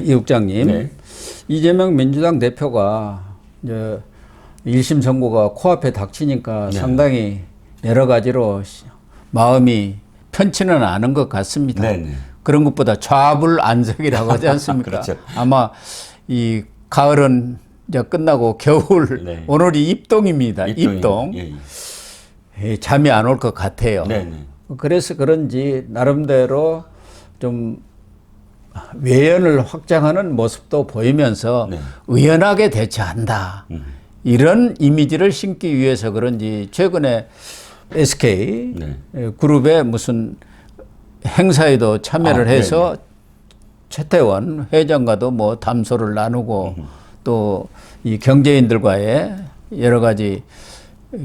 이 국장님, 네. 이재명 민주당 대표가 이제 1심 선고가 코앞에 닥치니까 네. 상당히 여러 가지로 마음이 편치는 않은 것 같습니다. 네, 네. 그런 것보다 좌불안석이라고 하지 않습니까? 그렇죠. 아마 이 가을은 이제 끝나고 겨울, 네. 오늘이 입동입니다. 입동이- 입동. 예, 잠이 안 올 것 같아요. 네, 네. 그래서 그런지 나름대로 좀 외연을 확장하는 모습도 보이면서 네. 의연하게 대처한다. 이런 이미지를 심기 위해서 그런지 최근에 SK 네. 그룹의 무슨 행사에도 참여를 해서 최태원 회장과도 뭐 담소를 나누고 또 이 경제인들과의 여러 가지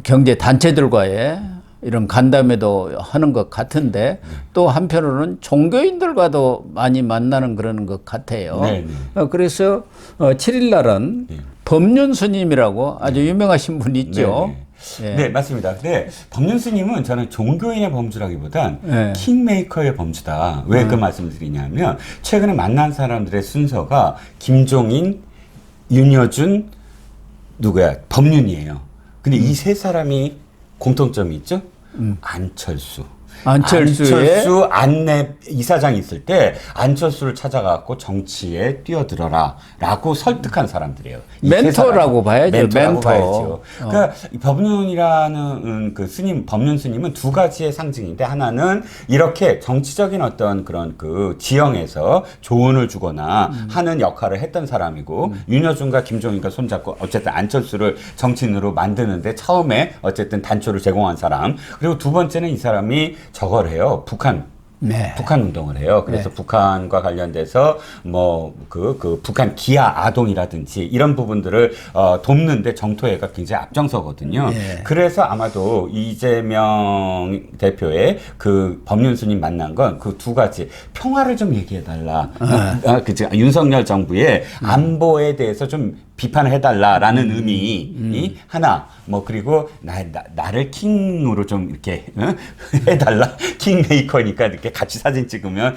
경제 단체들과의 이런 간담회도 하는 것 같은데 또 한편으로는 종교인들과도 많이 만나는 그런 것 같아요. 네, 네. 그래서 7일 날은 법륜 스님이라고 아주 유명하신 분 있죠. 네, 네, 맞습니다. 근데 법륜 스님은 저는 종교인의 범주라기보단 네. 킹메이커의 범주다. 왜 그 말씀을 드리냐면 최근에 만난 사람들의 순서가 김종인, 윤여준, 누구야? 법륜이에요. 근데 이 세 사람이 공통점이 있죠? 안철수. 안철수 안내 이사장이 있을 때 안철수를 찾아가고 정치에 뛰어들어라라고 설득한 사람들이에요. 멘토라고 봐야죠. 멘토라고 멘토. 봐야죠. 그러니까 이 법륜이라는 그 스님, 법륜 스님은 두 가지의 상징인데 하나는 이렇게 정치적인 어떤 그런 그 지형에서 조언을 주거나 하는 역할을 했던 사람이고 윤여준과 김종인과 손잡고 어쨌든 안철수를 정치인으로 만드는데 처음에 어쨌든 단초를 제공한 사람. 그리고 두 번째는 이 사람이 저걸 해요. 북한 운동을 해요. 그래서 북한과 관련돼서 뭐 그 북한 기아 아동이라든지 이런 부분들을 돕는데 정토회가 굉장히 앞장서거든요. 그래서 아마도 이재명 대표의 그 법륜 스님 만난 건 그 두 가지 평화를 좀 얘기해달라. 그치 윤석열 정부의 안보에 대해서 좀 비판을 해달라라는 의미 하나 뭐 그리고 나를 킹으로 좀 이렇게 해달라 킹메이커니까 이렇게 같이 사진 찍으면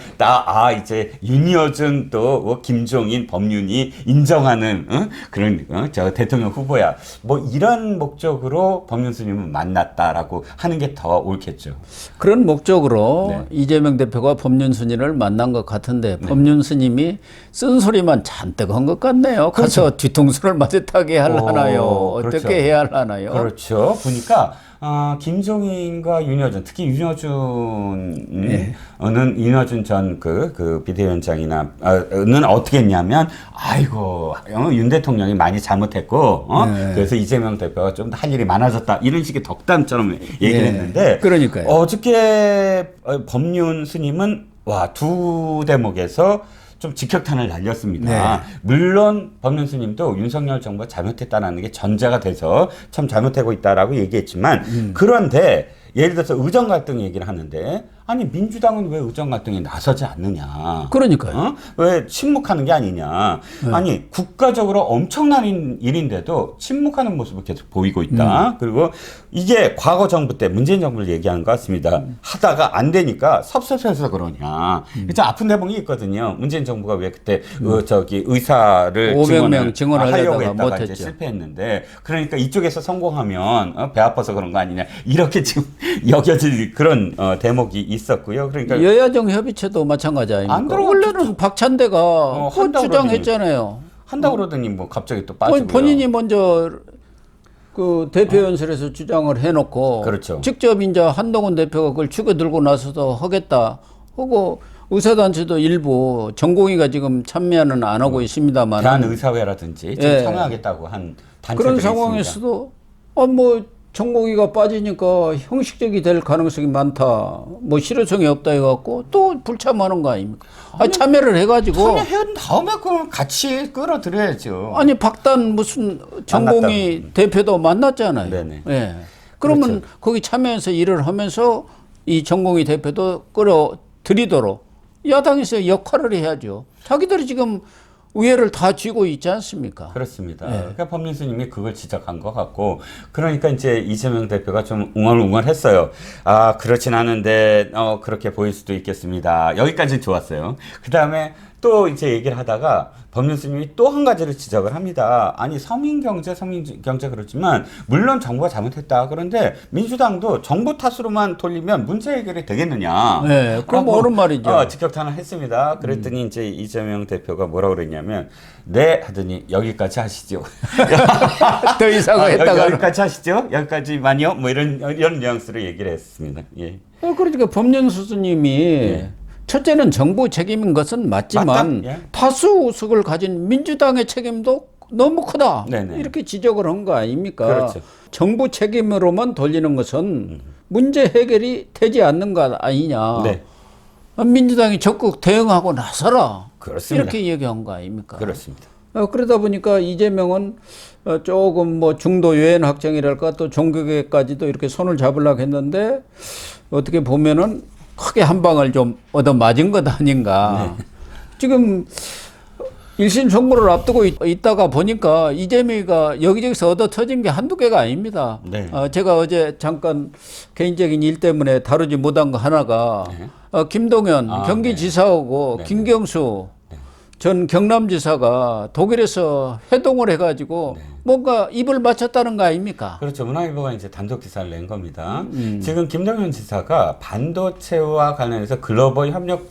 이제 윤여준 또 김종인 법륜이 인정하는 그런 저 대통령 후보야 뭐 이런 목적으로 법륜 스님은 만났다라고 하는 게 더 옳겠죠. 그런 목적으로 이재명 대표가 법륜 스님을 만난 것 같은데 법륜 스님이 쓴소리만 잔뜩 한 것 같네요. 그렇죠. 가서 뒤통수를 맞았다게 하려나요? 어떻게 그렇죠. 해야 하려나요? 그렇죠. 보니까 김종인과 윤여준, 특히 윤여준은 윤여준 전 그 비대위원장이나는 어떻게 했냐면, 아이고 윤 대통령이 많이 잘못했고, 그래서 이재명 대표가 좀 할 일이 많아졌다 이런 식의 덕담처럼 얘기를 했는데, 그러니까요. 어저께 법륜 스님은 두 대목에서 좀 직격탄을 날렸습니다. 물론 법륜 스님도 윤석열 정부가 잘못했다는 게 전제가 돼서 참 잘못하고 있다라고 얘기했지만 그런데 예를 들어서 의정 갈등 얘기를 하는데 아니 민주당은 왜 의정 갈등에 나서지 않느냐. 그러니까요. 왜 침묵하는 게 아니냐. 아니 국가적으로 엄청난 일인데도 침묵하는 모습을 계속 보이고 있다. 그리고 이게 과거 정부 때 문재인 정부를 얘기하는 것 같습니다. 하다가 안 되니까 섭섭해서 그러냐. 진짜 아픈 대목이 있거든요. 문재인 정부가 왜 그때 의사를 500명 증언을 하려고 하다가 했다가 이제 못했죠. 실패했는데 그러니까 이쪽에서 성공하면 배 아파서 그런 거 아니냐. 이렇게 지금 여겨질 그런 대목이 있었고요. 그러니까 여야정 협의체도 마찬가지 아닙니까? 안 들어갔죠. 원래는 박찬대가 한다고 주장했잖아요. 한다고 그러더니 뭐 갑자기 또 빠지고요. 본인이 먼저 그 대표연설에서 주장을 해놓고 그렇죠. 직접 이제 한동훈 대표가 그걸 축에 들고 나서도 하겠다 하고 의사단체도 일부 전공의가 지금 참여는 안 하고 있습니다만 대한의사회라든지 지금 참여하겠다고 한 단체들이 그런 있습니다. 상황에서도 뭐 전공의가 빠지니까 형식적이 될 가능성이 많다. 뭐 실효성이 없다 해갖고 또 불참하는 거 아닙니까? 참여를 해가지고. 참여한 다음에 그걸 같이 끌어들여야죠. 아니 박단 무슨 전공의 대표도 만났잖아요. 네네. 예. 그러면 그렇죠. 거기 참여해서 일을 하면서 이 전공의 대표도 끌어들이도록 야당에서 역할을 해야죠. 자기들이 지금 우회를 다 쥐고 있지 않습니까? 그렇습니다. 그러니까 법륜 스님이 그걸 지적한 것 같고, 그러니까 이제 이재명 대표가 좀 웅얼웅얼했어요. 그렇진 않은데 그렇게 보일 수도 있겠습니다. 여기까지는 좋았어요. 그 다음에 또 이제 얘기를 하다가 법륜 스님이 또 한 가지를 지적을 합니다. 아니 서민 경제 그렇지만 물론 정부가 잘못했다. 그런데 민주당도 정부 탓으로만 돌리면 문제 해결이 되겠느냐? 네, 그럼 옳은 말이죠. 직격탄을 했습니다. 그랬더니 이제 이재명 대표가 뭐라고 그랬냐면 네 하더니 여기까지 하시죠. 더 이상 했다가 여기까지 하시죠. 여기까지만요. 뭐 이런 뉘앙스로 얘기를 했습니다. 예. 그러니까 법륜수 스님이 첫째는 정부 책임인 것은 맞지만 맞다? 예. 다수 의석을 가진 민주당의 책임도 너무 크다. 네네. 이렇게 지적을 한 거 아닙니까? 그렇죠. 정부 책임으로만 돌리는 것은 문제 해결이 되지 않는 것 아니냐. 네. 민주당이 적극 대응하고 나서라. 그렇습니다. 이렇게 얘기한 거 아닙니까? 그렇습니다. 그러다 보니까 이재명은 조금 뭐 중도 유엔 확정이랄까 또 종교계까지도 이렇게 손을 잡으려고 했는데 어떻게 보면은 크게 한 방을 좀 얻어 맞은 것 아닌가. 네. 지금 1심 선고를 앞두고 있다가 보니까 이재명이가 여기저기서 얻어 터진 게 한두 개가 아닙니다. 네. 제가 어제 잠깐 개인적인 일 때문에 다루지 못한 거 하나가 김동연 경기지사하고 네. 김경수 전 경남지사가 독일에서 회동을 해가지고 뭔가 입을 맞췄다는 거 아닙니까? 그렇죠. 문화일보가 이제 단독 기사를 낸 겁니다. 지금 김동연 지사가 반도체와 관련해서 글로벌 협력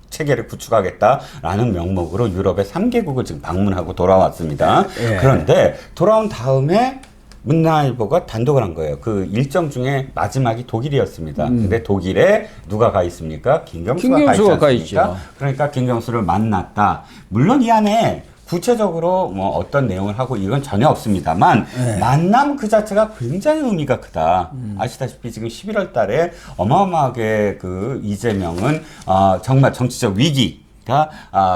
체계를 구축하겠다라는 명목으로 유럽의 3개국을 지금 방문하고 돌아왔습니다. 예. 그런데 돌아온 다음에 문화일보가 단독을 한 거예요. 그 일정 중에 마지막이 독일이었습니다. 근데 독일에 누가 가 있습니까? 김경수가 가 있지 않습니까? 그러니까 김경수를 만났다. 물론 이 안에 구체적으로 뭐 어떤 내용을 하고 이건 전혀 없습니다만 만남 그 자체가 굉장히 의미가 크다. 아시다시피 지금 11월 달에 어마어마하게 그 이재명은 정말 정치적 위기가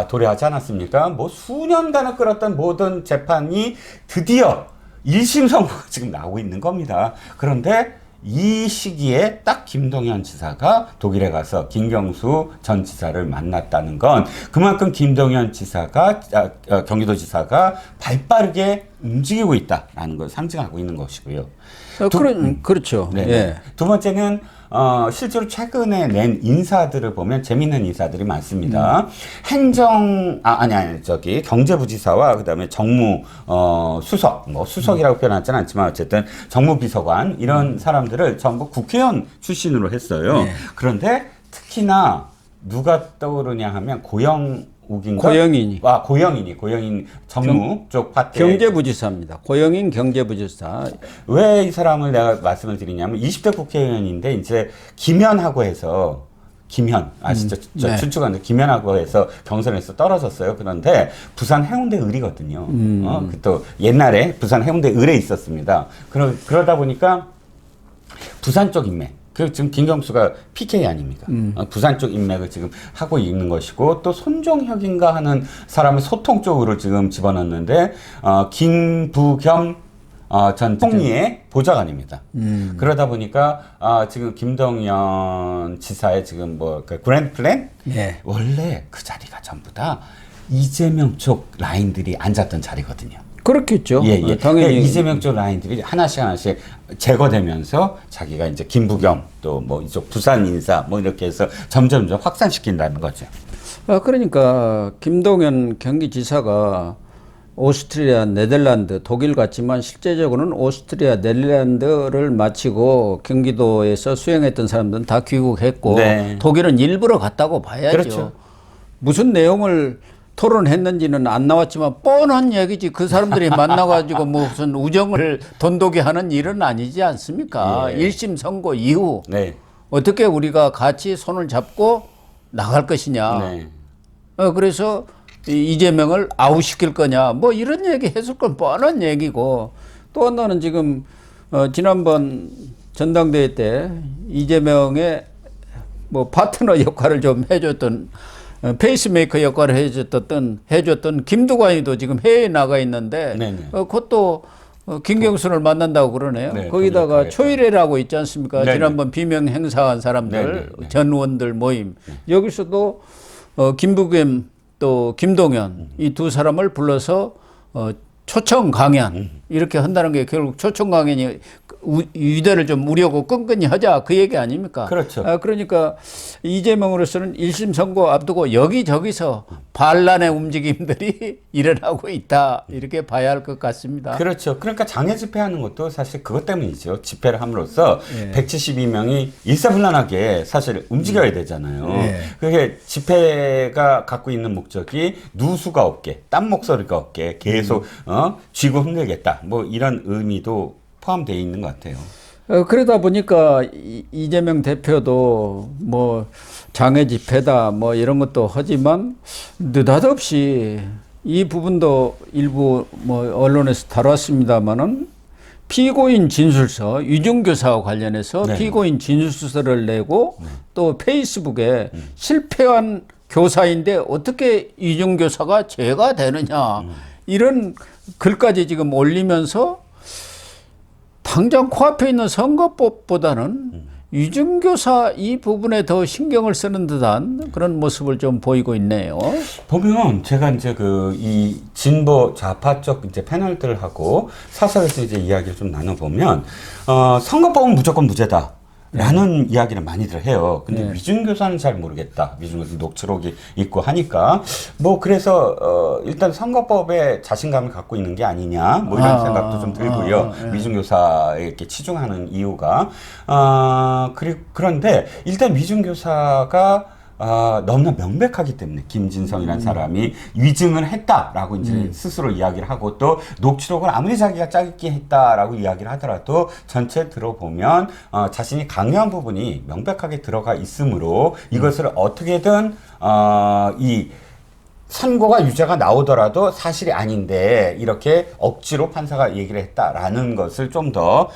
도래하지 않았습니까? 뭐 수년간을 끌었던 모든 재판이 드디어 1심 선고가 지금 나오고 있는 겁니다. 그런데 이 시기에 딱 김동연 지사가 독일에 가서 김경수 전 지사를 만났다는 건 그만큼 김동연 지사가 경기도지사가 발빠르게 움직이고 있다라는 걸 상징하고 있는 것이고요. 그렇죠. 네. 예. 두 번째는 실제로 최근에 낸 인사들을 보면 재밌는 인사들이 많습니다. 경제부지사와 그다음에 정무 수석, 뭐 수석이라고 표현하지는 않지만 어쨌든 정무비서관 이런 사람들을 전부 국회의원 출신으로 했어요. 네. 그런데 특히나 누가 떠오르냐 하면 고영인 정무 쪽 파트 경제부지사입니다. 고영인 경제부지사. 왜 이 사람을 내가 말씀을 드리냐면 20대 국회의원인데 이제 김현하고 해서 김현 아시죠? 네. 춘추관도 김현하고 해서 경선에서 떨어졌어요. 그런데 부산 해운대 을이거든요. 또 옛날에 부산 해운대 을에 있었습니다. 그러다 보니까 부산 쪽 인맥. 지금 김경수가 PK 아닙니까? 부산 쪽 인맥을 지금 하고 있는 것이고 또 손종혁인가 하는 사람을 소통 쪽으로 지금 집어넣는데 김부겸 전 총리의 보좌관입니다. 그러다 보니까 지금 김동연 지사의 지금 그 그랜드 플랜 네. 원래 그 자리가 전부 다 이재명 쪽 라인들이 앉았던 자리거든요. 그렇겠죠. 예. 당연히 이재명 쪽 라인들이 하나씩 제거되면서 자기가 이제 김부겸 또 뭐 이쪽 부산 인사 뭐 이렇게 해서 점점 확산시킨다는 거죠. 그러니까 김동연 경기지사가 오스트리아, 네덜란드, 독일 같지만 실제적으로는 오스트리아, 네덜란드를 마치고 경기도에서 수행했던 사람들은 다 귀국했고 네. 독일은 일부러 갔다고 봐야죠. 그렇죠. 무슨 내용을 토론했는지는 안 나왔지만 뻔한 얘기지. 그 사람들이 만나가지고 무슨 우정을 돈독이 하는 일은 아니지 않습니까? 예. 1심 선고 이후 네. 어떻게 우리가 같이 손을 잡고 나갈 것이냐. 네. 그래서 이재명을 아웃시킬 거냐. 뭐 이런 얘기 했을 건 뻔한 얘기고 또 하나는 지금 지난번 전당대회 때 이재명의 뭐 파트너 역할을 좀 해줬던 페이스메이커 역할을 해줬던 김두관이도 지금 해외에 나가 있는데 네네. 그것도 김경수를 만난다고 그러네요. 네, 거기다가 초일회라고 있지 않습니까? 네네. 지난번 비명 행사한 사람들, 네네. 전 의원들 모임. 여기서도 김부겸 또 김동연 이 두 사람을 불러서 초청 강연 이렇게 한다는 게 결국 초청 강연이 유대를 좀 우려고 끈끈이 하자 그 얘기 아닙니까? 그렇죠. 그러니까 이재명으로서는 1심 선고 앞두고 여기저기서 반란의 움직임들이 일어나고 있다 이렇게 봐야 할 것 같습니다. 그렇죠. 그러니까 장애 집회하는 것도 사실 그것 때문이죠. 집회를 함으로써 예. 172명이 일사불란하게 사실 움직여야 되잖아요. 예. 그게 집회가 갖고 있는 목적이 누수가 없게, 딴 목소리가 없게 계속 쥐고 흔들겠다. 뭐 이런 의미도 포함되어 있는 것 같아요. 그러다 보니까 이재명 대표도 뭐 장애 집회다 뭐 이런 것도 하지만 느닷없이 이 부분도 일부 뭐 언론에서 다뤘습니다만은 피고인 진술서 유증교사와 관련해서 네. 피고인 진술서를 내고 또 페이스북에 실패한 교사인데 어떻게 유증교사가 죄가 되느냐 이런 글까지 지금 올리면서 당장 코앞에 있는 선거법보다는 유증교사 이 부분에 더 신경을 쓰는 듯한 그런 모습을 좀 보이고 있네요. 보면 제가 이제 이 진보 좌파 쪽 이제 패널들하고 사설에서 이제 이야기를 좀 나눠보면 선거법은 무조건 무죄다. 라는 이야기를 많이들 해요. 근데 위중교사는 잘 모르겠다. 위중교사 녹취록이 있고 하니까 뭐 그래서 일단 선거법에 자신감을 갖고 있는 게 아니냐 뭐 이런 생각도 좀 들고요. 위중교사에게 치중하는 이유가 그런데 일단 위중교사가 너무나 명백하기 때문에 김진성이라는 사람이 위증을 했다라고 이제 스스로 이야기를 하고 또 녹취록을 아무리 자기가 짜깁기 했다라고 이야기를 하더라도 전체 들어보면 자신이 강요한 부분이 명백하게 들어가 있으므로 이것을 어떻게든 이 선고가 유죄가 나오더라도 사실이 아닌데 이렇게 억지로 판사가 얘기를 했다라는 것을 좀 더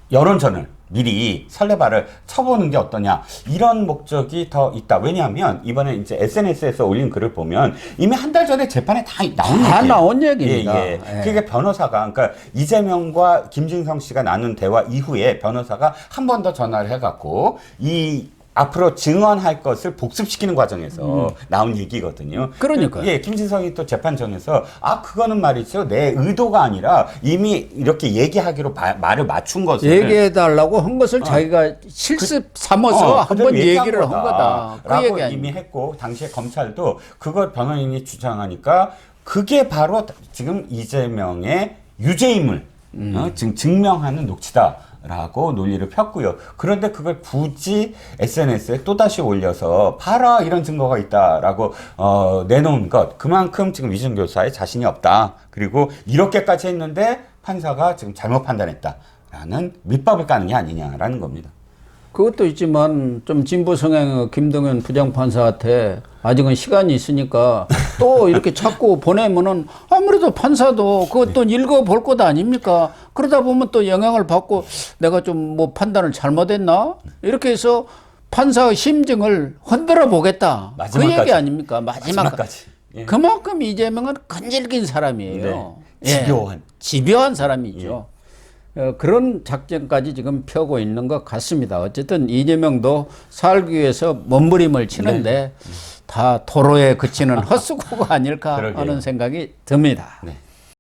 여론전을 미리 설레발을 쳐보는 게 어떠냐 이런 목적이 더 있다. 왜냐하면 이번에 이제 SNS에서 올린 글을 보면 이미 한 달 전에 재판에 다 나온 얘기예요. 나온 얘기입니다. 예. 그게 변호사가 그러니까 이재명과 김진성 씨가 나눈 대화 이후에 변호사가 한 번 더 전화를 해갖고 이 앞으로 증언할 것을 복습시키는 과정에서 나온 얘기거든요. 그러니까요. 예, 김진성이 또 재판정에서 그거는 말이죠. 내 의도가 아니라 이미 이렇게 얘기하기로 말을 맞춘 것을 얘기해달라고 한 것을 자기가 실습 삼아서 한번 얘기를 한 거다. 그 라고 얘기 아닙니까? 이미 했고 당시에 검찰도 그걸 변호인이 주장하니까 그게 바로 지금 이재명의 유죄임을 지금 증명하는 녹취다. 라고 논리를 폈고요. 그런데 그걸 굳이 SNS에 또다시 올려서 봐라 이런 증거가 있다라고 내놓은 것 그만큼 지금 위증교사에 자신이 없다. 그리고 이렇게까지 했는데 판사가 지금 잘못 판단했다라는 밑밥을 까는 게 아니냐라는 겁니다. 그것도 있지만 좀 진보 성향의 김동연 부장판사한테 아직은 시간이 있으니까 또 이렇게 자꾸 보내면은 아무래도 판사도 그것도 읽어볼 것 아닙니까? 그러다 보면 또 영향을 받고 내가 좀 뭐 판단을 잘못했나? 이렇게 해서 판사의 심증을 흔들어 보겠다. 그 얘기 아닙니까? 마지막까지. 예. 그만큼 이재명은 건질긴 사람이에요. 네. 집요한 사람이죠. 그런 작전까지 지금 펴고 있는 것 같습니다. 어쨌든 이재명도 살기 위해서 몸부림을 치는데 다 도로에 그치는 헛수고가 아닐까 하는 생각이 듭니다. 네.